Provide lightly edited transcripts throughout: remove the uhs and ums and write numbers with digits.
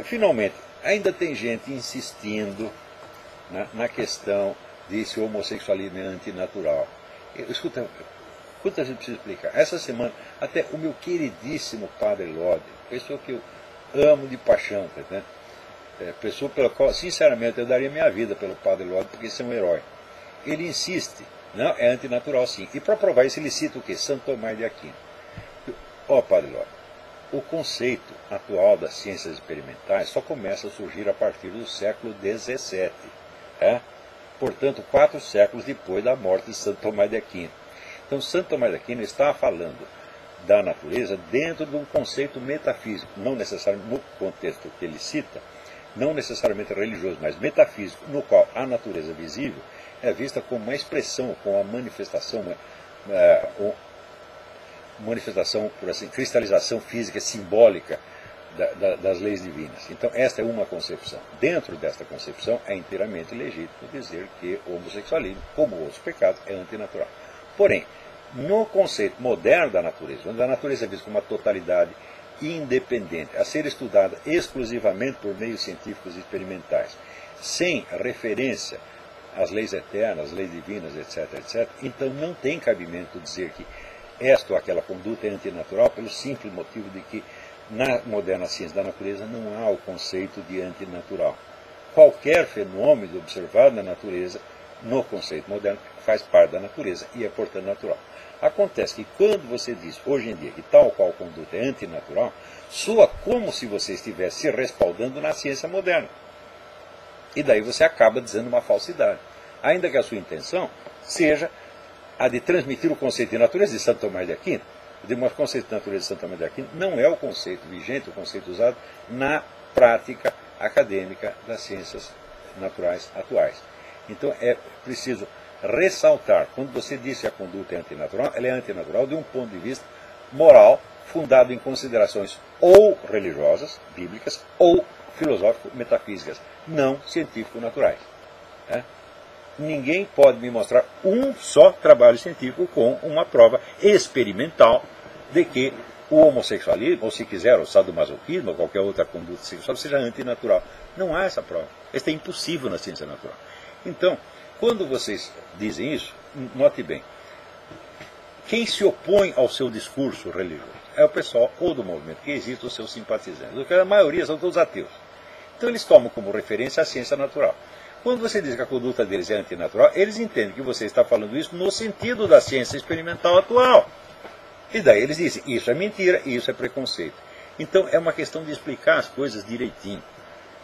finalmente, ainda tem gente insistindo na questão de se o homossexualismo é antinatural. Escuta, quantas vezes preciso explicar? Essa semana, até o meu queridíssimo Padre Lode, pessoa que eu amo de paixão, né? Pessoa pela qual, sinceramente, eu daria minha vida pelo Padre Lode, porque esse é um herói. Ele insiste, não, é antinatural sim. E para provar isso, ele cita o quê? Santo Tomás de Aquino. Padre Lode, o conceito atual das ciências experimentais só começa a surgir a partir do século XVII. Portanto, 4 séculos depois da morte de Santo Tomás de Aquino. Então, Santo Tomás de Aquino está falando da natureza dentro de um conceito metafísico, não necessariamente no contexto que ele cita, não necessariamente religioso, mas metafísico, no qual a natureza visível é vista como uma expressão, como uma manifestação, manifestação, por assim, cristalização física simbólica das leis divinas. Então, esta é uma concepção. Dentro desta concepção, é inteiramente legítimo dizer que o homossexualismo, como outros pecados, é antinatural. Porém, no conceito moderno da natureza, onde a natureza é vista como uma totalidade independente, a ser estudada exclusivamente por meios científicos e experimentais, sem referência às leis eternas, às leis divinas, etc., etc., então não tem cabimento dizer que esta ou aquela conduta é antinatural pelo simples motivo de que na moderna ciência da natureza não há o conceito de antinatural. Qualquer fenômeno observado na natureza, no conceito moderno, faz parte da natureza e é, portanto, natural. Acontece que quando você diz, hoje em dia, que tal qual conduta é antinatural, soa como se você estivesse se respaldando na ciência moderna. E daí você acaba dizendo uma falsidade. Ainda que a sua intenção seja a de transmitir o conceito de natureza de Santo Tomás de Aquino. O conceito de natureza de Santo Tomás de Aquino não é o conceito vigente, o conceito usado na prática acadêmica das ciências naturais atuais. Então é preciso ressaltar, quando você diz que a conduta é antinatural, ela é antinatural de um ponto de vista moral, fundado em considerações ou religiosas, bíblicas, ou filosófico-metafísicas, não científico-naturais. Ninguém pode me mostrar um só trabalho científico com uma prova experimental de que o homossexualismo, ou se quiser, o sadomasoquismo, ou qualquer outra conduta sexual, seja antinatural. Não há essa prova. Isso é impossível na ciência natural. Então, quando vocês dizem isso, note bem, quem se opõe ao seu discurso religioso é o pessoal ou do movimento que existe, os seus simpatizantes, porque a maioria são todos ateus. Então eles tomam como referência a ciência natural. Quando você diz que a conduta deles é antinatural, eles entendem que você está falando isso no sentido da ciência experimental atual. E daí eles dizem, isso é mentira, isso é preconceito. Então é uma questão de explicar as coisas direitinho.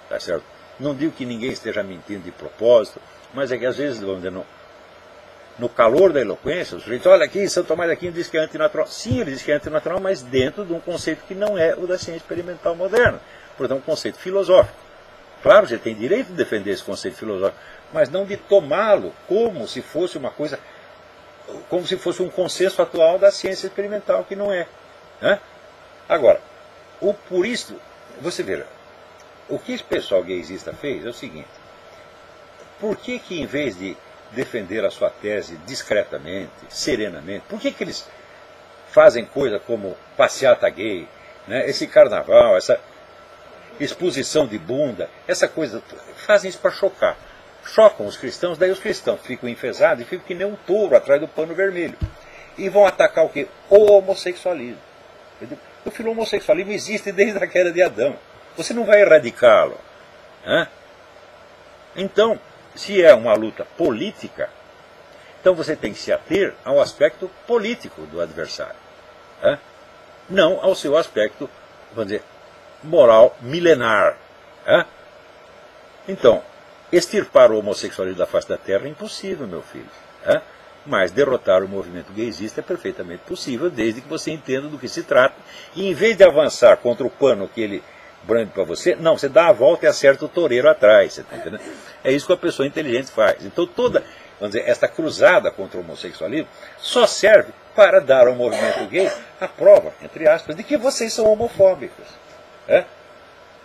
Tá certo? Não digo que ninguém esteja mentindo de propósito, mas é que às vezes, vamos dizer, no calor da eloquência, o sujeito, olha aqui, Santo Tomás de Aquino diz que é antinatural. Sim, ele diz que é antinatural, mas dentro de um conceito que não é o da ciência experimental moderna. Portanto, um conceito filosófico. Claro, você tem direito de defender esse conceito filosófico, mas não de tomá-lo como se fosse uma coisa, como se fosse um consenso atual da ciência experimental, que não é. Agora, por isso, você veja, o que esse pessoal gaysista fez é o seguinte: por que em vez de defender a sua tese discretamente, serenamente, por que eles fazem coisa como passeata gay, esse carnaval, essa exposição de bunda, essa coisa, fazem isso para chocar. Chocam os cristãos, daí os cristãos ficam enfesados e ficam que nem um touro atrás do pano vermelho. E vão atacar o quê? O homossexualismo. O homossexualismo existe desde a queda de Adão. Você não vai erradicá-lo. Então, se é uma luta política, então você tem que se ater ao aspecto político do adversário. Não ao seu aspecto, vamos dizer, moral milenar. Então, extirpar o homossexualismo da face da terra é impossível, meu filho. Mas derrotar o movimento gaysista é perfeitamente possível, desde que você entenda do que se trata. E em vez de avançar contra o pano que ele brande para você, não, você dá a volta e acerta o toureiro atrás. Você tá entendendo? É isso que a pessoa inteligente faz. Então toda, vamos dizer, esta cruzada contra o homossexualismo só serve para dar ao movimento gay a prova, entre aspas, de que vocês são homofóbicos.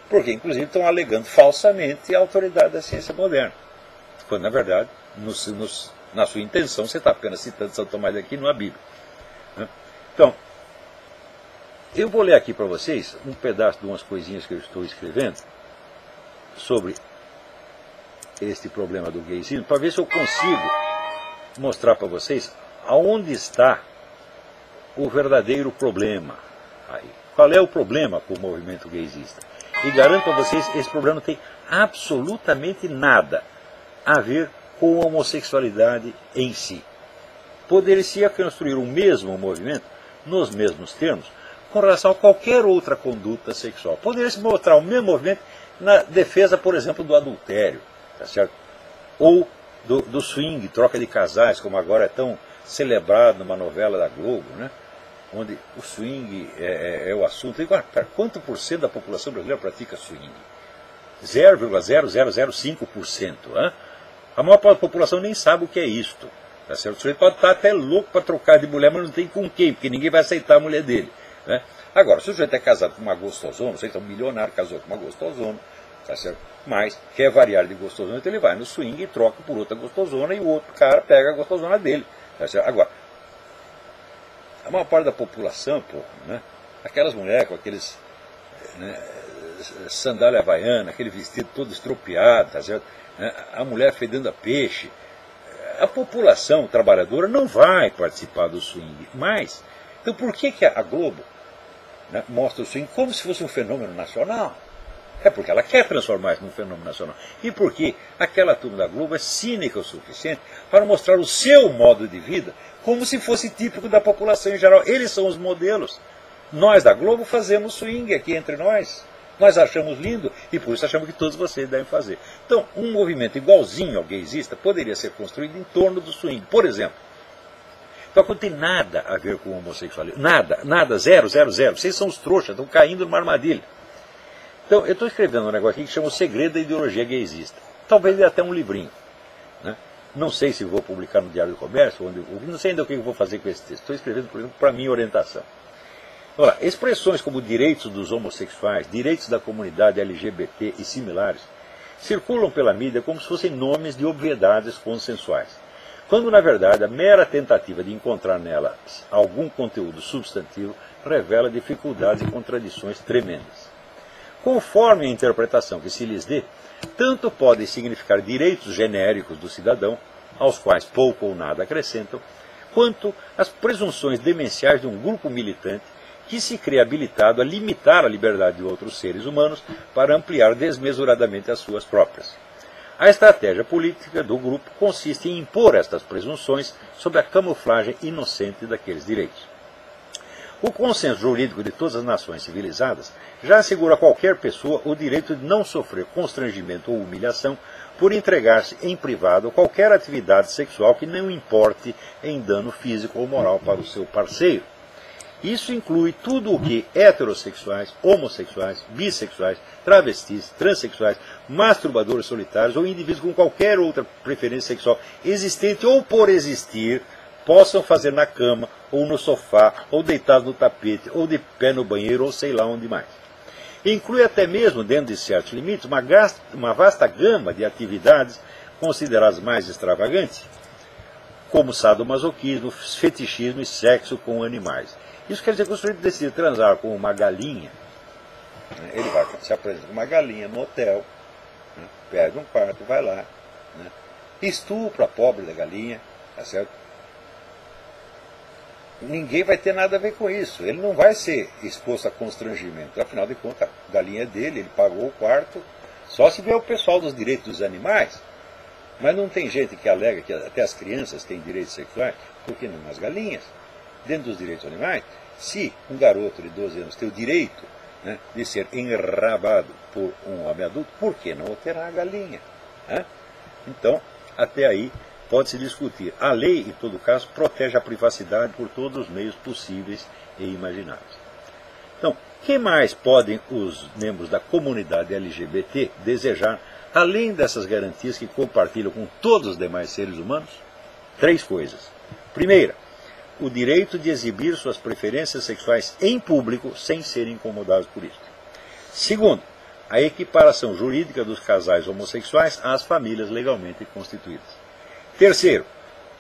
Porque, inclusive, estão alegando falsamente a autoridade da ciência moderna. Quando, na verdade, na sua intenção, você está apenas citando Santo Tomás de Aquino, não a Bíblia. Então, Eu vou ler aqui para vocês um pedaço de umas coisinhas que eu estou escrevendo sobre este problema do gaysismo, para ver se eu consigo mostrar para vocês aonde está o verdadeiro problema. Aí. Qual é o problema com o movimento gaysista? E garanto a vocês, esse problema não tem absolutamente nada a ver com a homossexualidade em si. Poderia-se construir o mesmo movimento, nos mesmos termos, com relação a qualquer outra conduta sexual. Poderia-se mostrar o mesmo movimento na defesa, por exemplo, do adultério, tá certo? Ou do swing, troca de casais, como agora é tão celebrado numa novela da Globo, né? Onde o swing é o assunto. E agora, quanto por cento da população brasileira pratica swing? 0,0005%. Hein? A maior parte da população nem sabe o que é isto. Tá certo? O sujeito pode estar até louco para trocar de mulher, mas não tem com quem, porque ninguém vai aceitar a mulher dele. Né? Agora, se o sujeito é casado com uma gostosona, o sujeito é um milionário, casou com uma gostosona, tá certo? Mas quer variar de gostosona, então ele vai no swing e troca por outra gostosona e o outro cara pega a gostosona dele. Tá certo? Agora, a maior parte da população, pô, né? Aquelas mulheres com aqueles sandália havaiana, aquele vestido todo estropiado, tá certo? A mulher fedendo a peixe. A população trabalhadora não vai participar do swing. Mas, então por que a Globo, né, mostra o swing como se fosse um fenômeno nacional? É porque ela quer transformar isso num fenômeno nacional. E porque aquela turma da Globo é cínica o suficiente para mostrar o seu modo de vida como se fosse típico da população em geral. Eles são os modelos. Nós da Globo fazemos swing aqui entre nós. Nós achamos lindo e por isso achamos que todos vocês devem fazer. Então, um movimento igualzinho ao gaysista poderia ser construído em torno do swing. Por exemplo, então não tem nada a ver com o homossexualismo. Nada, zero. Vocês são os trouxas, estão caindo numa armadilha. Então, eu estou escrevendo um negócio aqui que chama O Segredo da Ideologia Gaysista. Talvez dê até um livrinho. Né? Não sei se vou publicar no Diário do Comércio, não sei ainda o que eu vou fazer com esse texto. Estou escrevendo, por exemplo, para minha orientação. Ora, expressões como direitos dos homossexuais, direitos da comunidade LGBT e similares, circulam pela mídia como se fossem nomes de obviedades consensuais, quando, na verdade, a mera tentativa de encontrar nelas algum conteúdo substantivo revela dificuldades e contradições tremendas. Conforme a interpretação que se lhes dê, tanto podem significar direitos genéricos do cidadão, aos quais pouco ou nada acrescentam, quanto as presunções demenciais de um grupo militante que se crê habilitado a limitar a liberdade de outros seres humanos para ampliar desmesuradamente as suas próprias. A estratégia política do grupo consiste em impor estas presunções sob a camuflagem inocente daqueles direitos. O consenso jurídico de todas as nações civilizadas já assegura a qualquer pessoa o direito de não sofrer constrangimento ou humilhação por entregar-se em privado a qualquer atividade sexual que não importe em dano físico ou moral para o seu parceiro. Isso inclui tudo o que heterossexuais, homossexuais, bissexuais, travestis, transexuais, masturbadores solitários ou indivíduos com qualquer outra preferência sexual existente ou por existir possam fazer na cama, ou no sofá, ou deitado no tapete, ou de pé no banheiro, ou sei lá onde mais. Inclui até mesmo, dentro de certos limites, uma vasta gama de atividades consideradas mais extravagantes, como sadomasoquismo, fetichismo e sexo com animais. Isso quer dizer que o sujeito decide transar com uma galinha, né? Ele vai se apresenta com uma galinha no hotel, né? Pega um quarto, vai lá, né? Estupra a pobre da galinha, tá certo? Ninguém vai ter nada a ver com isso, ele não vai ser exposto a constrangimento, afinal de contas a galinha é dele, ele pagou o quarto, só se vê o pessoal dos direitos dos animais, mas não tem gente que alega que até as crianças têm direitos sexuais, por que não as galinhas? Dentro dos direitos animais, se um garoto de 12 anos tem o direito, né, de ser enrabado por um homem adulto, por que não alterar a galinha? Né? Então, até aí pode-se discutir. A lei, em todo caso, protege a privacidade por todos os meios possíveis e imagináveis. Então, o que mais podem os membros da comunidade LGBT desejar, além dessas garantias que compartilham com todos os demais seres humanos? 3 coisas. Primeira, o direito de exibir suas preferências sexuais em público sem serem incomodados por isso. Segundo, a equiparação jurídica dos casais homossexuais às famílias legalmente constituídas. Terceiro,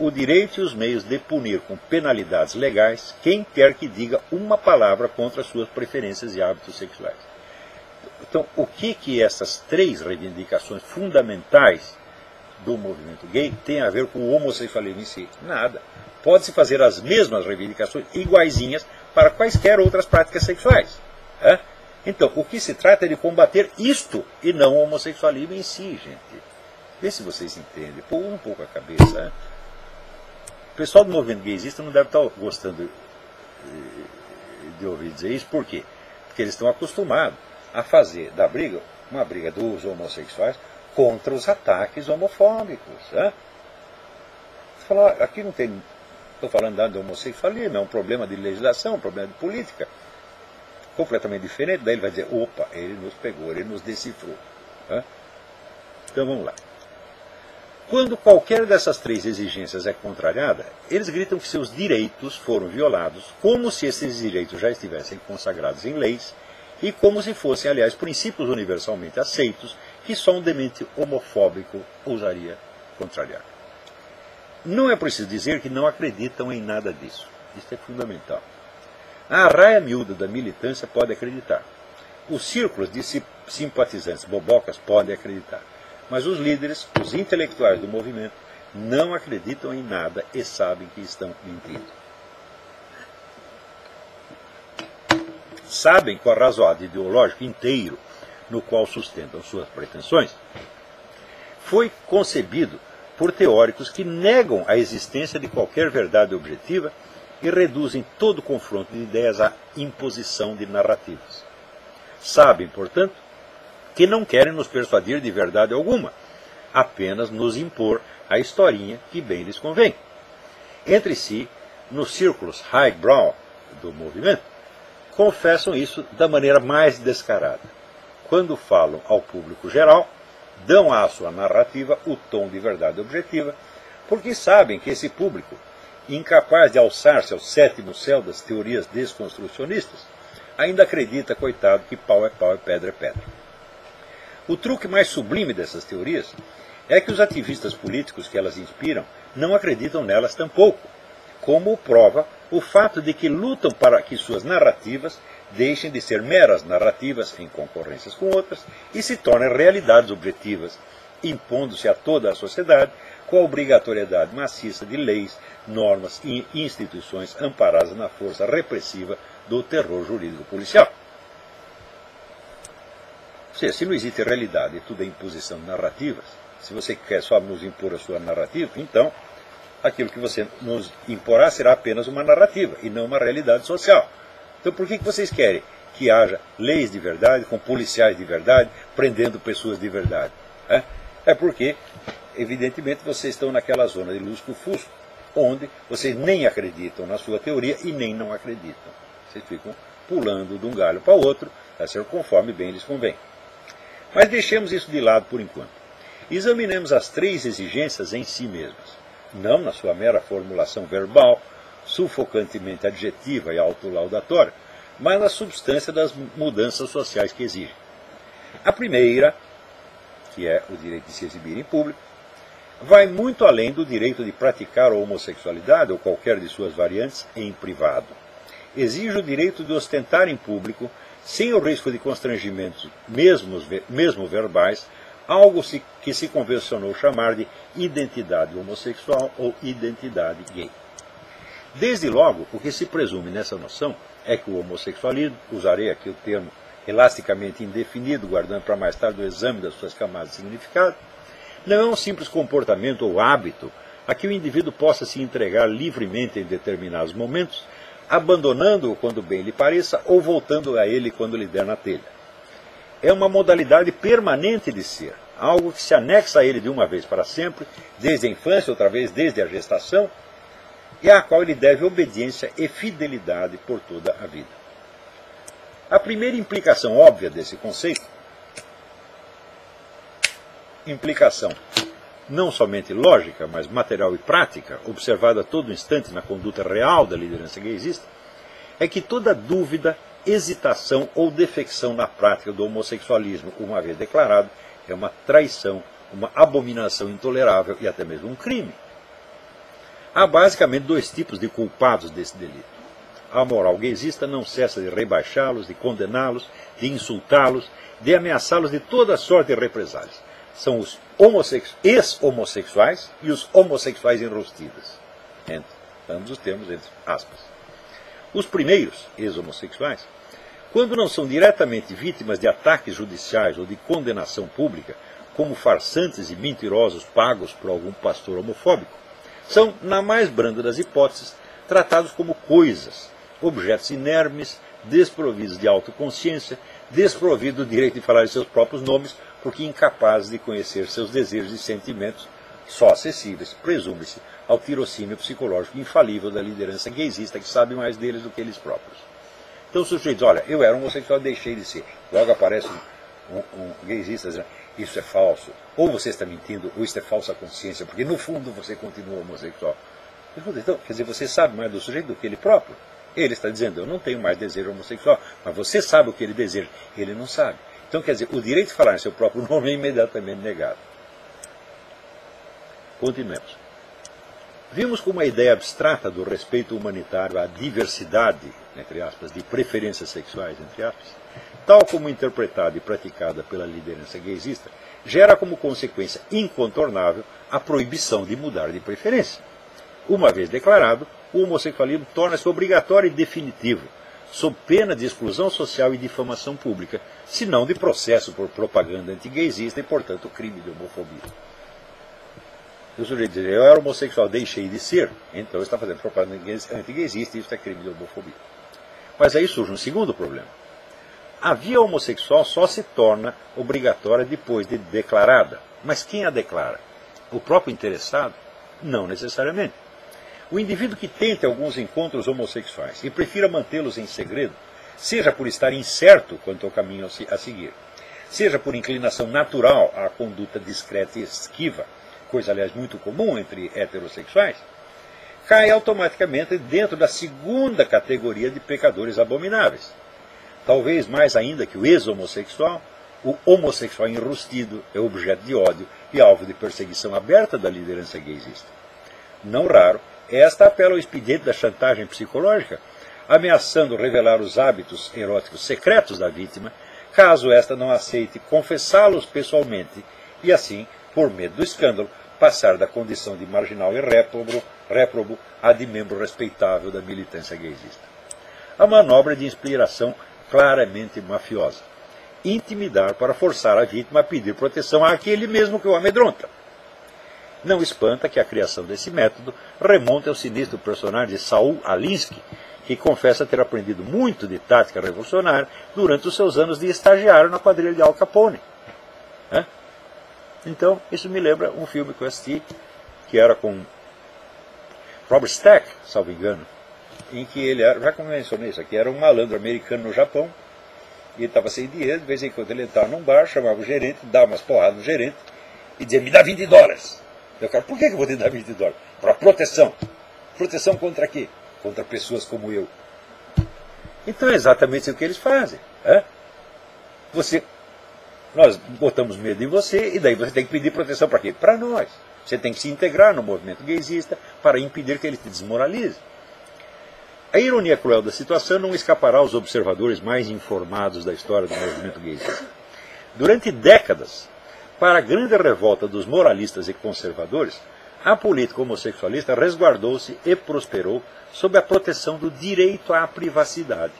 o direito e os meios de punir com penalidades legais quem quer que diga uma palavra contra suas preferências e hábitos sexuais. Então, o que essas três reivindicações fundamentais do movimento gay têm a ver com o homossexualismo em si? Nada. Pode-se fazer as mesmas reivindicações iguaizinhas para quaisquer outras práticas sexuais. Então, o que se trata é de combater isto e não o homossexualismo em si, gente. Vê se vocês entendem. Pô, um pouco a cabeça. O pessoal do movimento gaysista não deve estar gostando de ouvir dizer isso. Por quê? Porque eles estão acostumados a fazer da briga uma briga dos homossexuais contra os ataques homofóbicos. Você fala, aqui não tem... Estou falando do homossexualismo, é um problema de legislação, um problema de política. Completamente diferente. Daí ele vai dizer, opa, ele nos pegou, ele nos decifrou. Então vamos lá. Quando qualquer dessas três exigências é contrariada, eles gritam que seus direitos foram violados, como se esses direitos já estivessem consagrados em leis, e como se fossem, aliás, princípios universalmente aceitos, que só um demente homofóbico ousaria contrariar. Não é preciso dizer que não acreditam em nada disso. Isso é fundamental. A raia miúda da militância pode acreditar. Os círculos de simpatizantes bobocas podem acreditar. Mas os líderes, os intelectuais do movimento, não acreditam em nada e sabem que estão mentindo. Sabem que o arrazoado ideológico inteiro no qual sustentam suas pretensões foi concebido por teóricos que negam a existência de qualquer verdade objetiva e reduzem todo confronto de ideias à imposição de narrativas. Sabem, portanto, que não querem nos persuadir de verdade alguma, apenas nos impor a historinha que bem lhes convém. Entre si, nos círculos highbrow do movimento, confessam isso da maneira mais descarada. Quando falam ao público geral, dão à sua narrativa o tom de verdade objetiva, porque sabem que esse público, incapaz de alçar-se ao sétimo céu das teorias desconstrucionistas, ainda acredita, coitado, que pau e pedra é pedra. O truque mais sublime dessas teorias é que os ativistas políticos que elas inspiram não acreditam nelas tampouco, como prova o fato de que lutam para que suas narrativas deixem de ser meras narrativas em concorrências com outras e se tornem realidades objetivas, impondo-se a toda a sociedade com a obrigatoriedade maciça de leis, normas e instituições amparadas na força repressiva do terror jurídico policial. Ou seja, se não existe realidade e tudo é imposição de narrativas, se você quer só nos impor a sua narrativa, então aquilo que você nos imporá será apenas uma narrativa e não uma realidade social. Então por que vocês querem que haja leis de verdade, com policiais de verdade, prendendo pessoas de verdade? É porque, evidentemente, vocês estão naquela zona de lusco-fusco, onde vocês nem acreditam na sua teoria e nem não acreditam. Vocês ficam pulando de um galho para o outro, a ser conforme bem lhes convém. Mas deixemos isso de lado por enquanto. Examinemos as três exigências em si mesmas, não na sua mera formulação verbal, sufocantemente adjetiva e autolaudatória, mas na substância das mudanças sociais que exigem. A primeira, que é o direito de se exibir em público, vai muito além do direito de praticar a homossexualidade ou qualquer de suas variantes em privado. Exige o direito de ostentar em público, sem o risco de constrangimentos, mesmo verbais, algo que se convencionou chamar de identidade homossexual ou identidade gay. Desde logo, o que se presume nessa noção é que o homossexualismo, usarei aqui o termo elasticamente indefinido, guardando para mais tarde o exame das suas camadas de significado, não é um simples comportamento ou hábito a que o indivíduo possa se entregar livremente em determinados momentos, abandonando-o quando bem lhe pareça ou voltando a ele quando lhe der na telha. É uma modalidade permanente de ser, algo que se anexa a ele de uma vez para sempre, desde a infância, outra vez desde a gestação, e à qual ele deve obediência e fidelidade por toda a vida. A primeira implicação óbvia desse conceito, implicação não somente lógica, mas material e prática, observada a todo instante na conduta real da liderança gaysista, é que toda dúvida, hesitação ou defecção na prática do homossexualismo, uma vez declarado, é uma traição, uma abominação intolerável e até mesmo um crime. Há basicamente dois tipos de culpados desse delito. A moral gaysista não cessa de rebaixá-los, de condená-los, de insultá-los, de ameaçá-los de toda sorte de represálias. São os ex-homossexuais e os homossexuais enrostidos. Ambos os termos, entre aspas. Os primeiros, ex-homossexuais, quando não são diretamente vítimas de ataques judiciais ou de condenação pública, como farsantes e mentirosos pagos por algum pastor homofóbico, são, na mais branda das hipóteses, tratados como coisas, objetos inermes, desprovidos de autoconsciência, desprovidos do direito de falar em seus próprios nomes, porque incapazes de conhecer seus desejos e sentimentos, só acessíveis, presume-se, ao tirocínio psicológico infalível da liderança gaysista, que sabe mais deles do que eles próprios. Então o sujeito diz, olha, eu era homossexual, deixei de ser. Logo aparece um gaysista dizendo, isso é falso, ou você está mentindo, ou isso é falsa consciência, porque no fundo você continua homossexual. Então, quer dizer, você sabe mais do sujeito do que ele próprio. Ele está dizendo, eu não tenho mais desejo homossexual, mas você sabe o que ele deseja, ele não sabe. Então, quer dizer, o direito de falar em seu próprio nome é imediatamente negado. Continuemos. Vimos como a ideia abstrata do respeito humanitário à diversidade, entre aspas, de preferências sexuais, entre aspas, tal como interpretada e praticada pela liderança gaysista, gera como consequência incontornável a proibição de mudar de preferência. Uma vez declarado, o homossexualismo torna-se obrigatório e definitivo, sob pena de exclusão social e difamação pública, se não de processo por propaganda antigaysista e, portanto, crime de homofobia. O sujeito diz, eu era homossexual, deixei de ser, então está fazendo propaganda antigaysista e isso é crime de homofobia. Mas aí surge um segundo problema. A via homossexual só se torna obrigatória depois de declarada. Mas quem a declara? O próprio interessado? Não necessariamente. O indivíduo que tente alguns encontros homossexuais e prefira mantê-los em segredo, seja por estar incerto quanto ao caminho a seguir, seja por inclinação natural à conduta discreta e esquiva, coisa, aliás, muito comum entre heterossexuais, cai automaticamente dentro da segunda categoria de pecadores abomináveis. Talvez mais ainda que o ex-homossexual, o homossexual enrustido é objeto de ódio e alvo de perseguição aberta da liderança gaysista. Não raro, esta apela ao expediente da chantagem psicológica, ameaçando revelar os hábitos eróticos secretos da vítima, caso esta não aceite confessá-los pessoalmente e, assim, por medo do escândalo, passar da condição de marginal e réprobo a de membro respeitável da militância gaysista. A manobra de inspiração claramente mafiosa. Intimidar para forçar a vítima a pedir proteção àquele mesmo que o amedronta. Não espanta que a criação desse método remonte ao sinistro personagem de Saul Alinsky, que confessa ter aprendido muito de tática revolucionária durante os seus anos de estagiário na quadrilha de Al Capone. Então, isso me lembra um filme que eu assisti, que era com Robert Stack, salvo engano, em que ele era, já como eu mencionei isso aqui, era um malandro americano no Japão, e ele estava sem dinheiro, de vez em quando ele entrava num bar, chamava o gerente, dava umas porradas no gerente, e dizia, me dá $20. Eu, cara, por que eu vou te dar $20? Para proteção. Proteção contra quê? Contra pessoas como eu. Então é exatamente o que eles fazem. Nós botamos medo em você, e daí você tem que pedir proteção para quê? Para nós. Você tem que se integrar no movimento gaysista para impedir que ele te desmoralize. A ironia cruel da situação não escapará aos observadores mais informados da história do movimento gaysista. Durante décadas, para a grande revolta dos moralistas e conservadores, a política homossexualista resguardou-se e prosperou sob a proteção do direito à privacidade.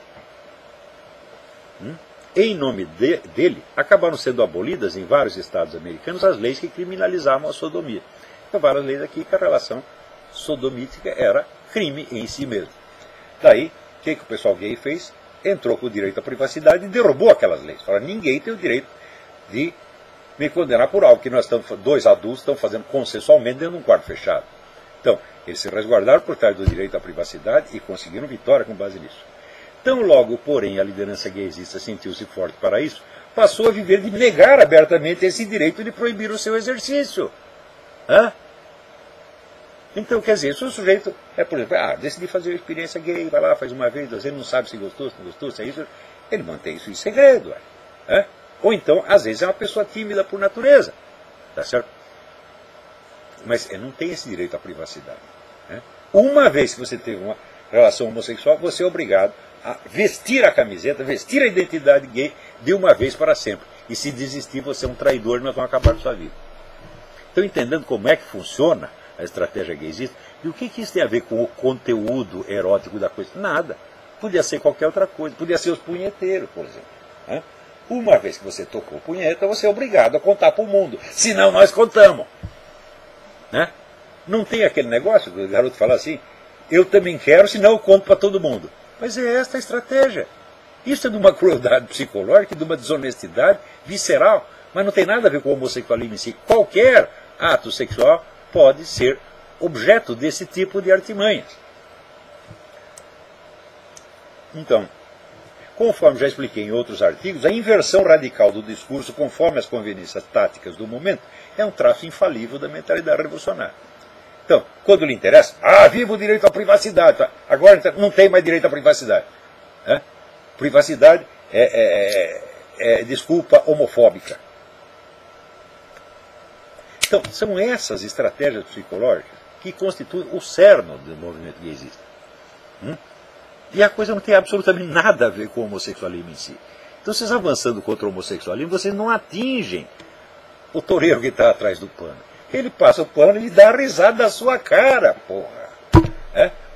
Em nome dele, acabaram sendo abolidas em vários estados americanos as leis que criminalizavam a sodomia. Então, várias leis aqui que a relação sodomítica era crime em si mesmo. Daí, o que o pessoal gay fez? Entrou com o direito à privacidade e derrubou aquelas leis. Falaram, ninguém tem o direito de me condenar por algo que dois adultos estão fazendo consensualmente dentro de um quarto fechado. Então, eles se resguardaram por trás do direito à privacidade e conseguiram vitória com base nisso. Tão logo, porém, a liderança gaysista sentiu-se forte para isso, passou a viver de negar abertamente esse direito de proibir o seu exercício. Então, quer dizer, se o sujeito por exemplo, decidi fazer uma experiência gay, vai lá, faz uma vez, 2 vezes, não sabe se gostou, se não gostou, se é isso, ele mantém isso em segredo. Ou então, às vezes, é uma pessoa tímida por natureza. Tá certo? Mas não tem esse direito à privacidade. Uma vez que você teve uma relação homossexual, você é obrigado a vestir a camiseta, vestir a identidade gay de uma vez para sempre. E se desistir, você é um traidor e nós vamos acabar com a sua vida. Estão entendendo como é que funciona a estratégia gaysista? E o que isso tem a ver com o conteúdo erótico da coisa? Nada. Podia ser qualquer outra coisa. Podia ser os punheteiros, por exemplo. Uma vez que você tocou punheta, você é obrigado a contar para o mundo. Senão nós contamos. Não tem aquele negócio que o garoto fala assim, eu também quero, senão eu conto para todo mundo. Mas é esta a estratégia. Isso é de uma crueldade psicológica, de uma desonestidade visceral. Mas não tem nada a ver com o homossexualismo em si. Qualquer ato sexual pode ser objeto desse tipo de artimanhas. Então, conforme já expliquei em outros artigos, a inversão radical do discurso conforme as conveniências táticas do momento é um traço infalível da mentalidade revolucionária. Então, quando lhe interessa, viva o direito à privacidade. Agora não tem mais direito à privacidade. Privacidade é desculpa homofóbica. Então, são essas estratégias psicológicas que constituem o cerne do movimento gaysista. E a coisa não tem absolutamente nada a ver com o homossexualismo em si. Então, vocês avançando contra o homossexualismo, vocês não atingem o toureiro que está atrás do pano. Ele passa o pano e dá a risada da sua cara, porra.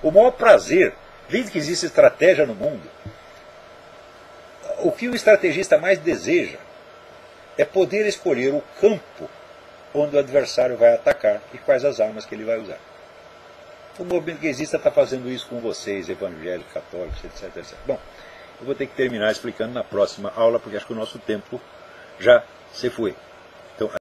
O maior prazer, desde que existe estratégia no mundo, o que o estrategista mais deseja é poder escolher o campo onde o adversário vai atacar e quais as armas que ele vai usar. O movimento gaysista está fazendo isso com vocês, evangélicos, católicos, etc, etc. Bom, eu vou ter que terminar explicando na próxima aula, porque acho que o nosso tempo já se foi.